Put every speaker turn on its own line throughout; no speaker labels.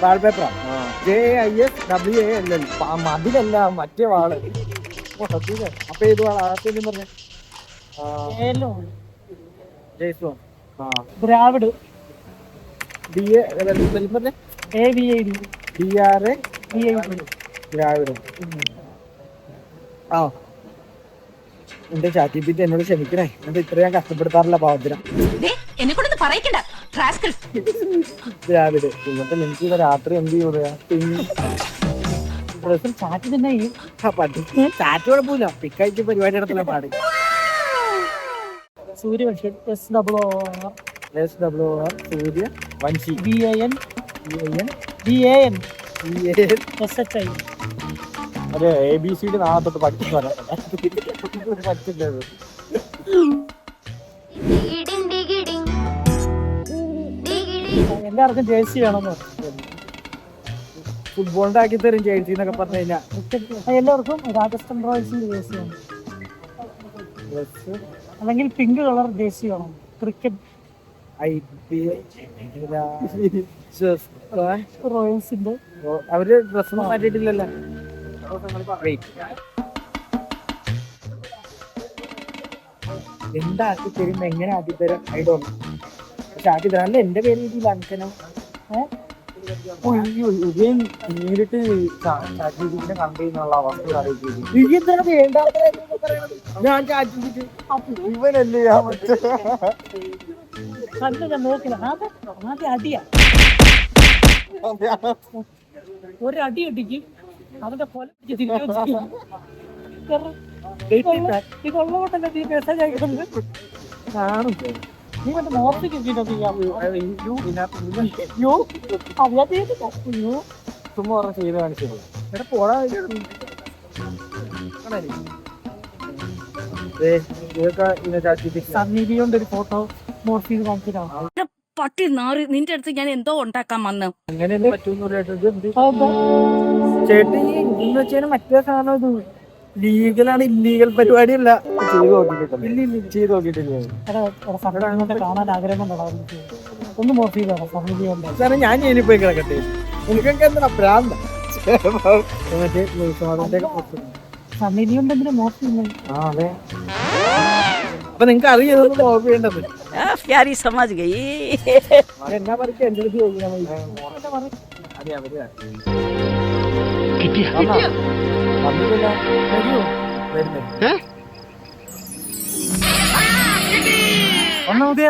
വാൾപേപ്പറാ. JISWALL. മതിലല്ല, മറ്റേ വാള്. അപ്പൊ ഏത് വാള ആദ്യം പറഞ്ഞ? ജയ്സോൺ.
ദ്രാവിഡ്.
പറഞ്ഞ
AVID.
DRAVID. ദ്രാവിഡ്. ആ എന്റെ ChatGPT എന്നോട് ക്ഷമിക്കണേ, എന്നിട്ട് ഇത്രയും കഷ്ടപ്പെടുത്താറില്ല പാവത്തിന്. ദ്രാവിഡ്. ഇന്നത്തെ എനിക്ക് രാത്രി എന്ത് ചെയ്യുക?
ചാറ്റ് തന്നെ
ചാറ്റ് കുഴപ്പമില്ല, പിക്കയച്ച് പരിപാടി നടത്തില്ല പാട്.
സൂര്യവംശി. SWOR.
സൂര്യ വംശി.
BAN SHI.
അതെ, ABCD നാളെ തൊട്ട് പഠിച്ചു വരാം. പഠിച്ചില്ലത്.
എല്ലാവർക്കും ജേഴ്സി വേണമെന്ന് പറഞ്ഞു.
ഫുട്ബോളിന്റെ ആക്കി തരും ജേഴ്സി എന്നൊക്കെ പറഞ്ഞു കഴിഞ്ഞാൽ.
എല്ലാവർക്കും രാജസ്ഥാൻ റോയൽസിന്റെ ജേഴ്സി വേണം, അല്ലെങ്കിൽ പിങ്ക് കളർ ജേഴ്സി വേണം. ക്രിക്കറ്റ് റോയൽസിന്റെ
അവര് ഡ്രസ്സൊന്നും മാറ്റിയിട്ടില്ലല്ലോ. എന്താക്കി തരും, എങ്ങനെ ആക്കി തരാം ഐഡോ. പക്ഷെ ആക്കി തരാം അല്ല എന്റെ പേര് രീതിയിൽ അനക്കനോ. നേരിട്ട് കണ്ടുള്ള അവസ്ഥ ഞാൻ ഇവനല്ലേ
ഞാൻ നോക്കില്ല. ആദ്യം അടിയാ, ഒരടി അടിക്കും, അതിന്റെ കൊല ഇതുള്ളതുകൊണ്ടല്ലേ നീ മെസ്സേജ് അയക്കുന്നത്. നീ മറ്റേ മോർത്തിക്ക്
ചുമ്മാ ചെയ്ത് കാണിച്ചത്. എടാ പോടാ.
സന്നിധിയോണ്ട് ഒരു ഫോട്ടോ മോർഫ് ചെയ്ത് കാണിച്ചിട്ടാണ്.
പട്ടി നാറി, നിന്റെ അടുത്ത് ഞാൻ എന്തോ ഉണ്ടാക്കാൻ വന്ന്.
അങ്ങനെയല്ലേ പറ്റൂന്ന് ചേട്ടി. ഇന്ന് വെച്ചാൽ മറ്റേ സാധനം ഇത് ലീഗലാണ്, ഇല്ലീഗൽ പരിപാടിയല്ല. ചെയ്ത് നോക്കിയിട്ടില്ല.
കാണാൻ ആഗ്രഹം കൊണ്ടാണ് ഒന്ന് മോർഫ് ചെയ്താണ് സന്നിധിയോണ്ട്.
സാറേ ഞാൻ ജയിലിൽ പോയി കിടക്കട്ടെ, എനിക്കൊക്കെ എന്താ പ്രാന്ത.
സന്നിധിയോണ്ട് എന്തിനാ മോർഫ് ചെയ്യുന്നത്?
അതെ, അപ്പൊ നിങ്ങക്ക് അറിയാം മോർഫ് ചെയ്യേണ്ടത്.
പ്യാരി സമാജ് ഗയി.
എന്നാ പറയ്ക്ക് എന്റെ അടുത്ത് ചോദിക്കാൻ വന്നിട്ടില്ല. ഒന്നാമതേ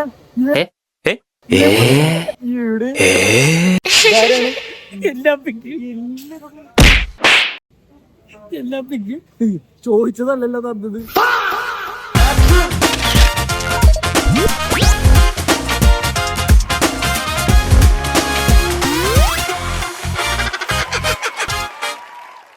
എല്ലാം ചോദിച്ചതല്ലല്ലോ തന്നത്.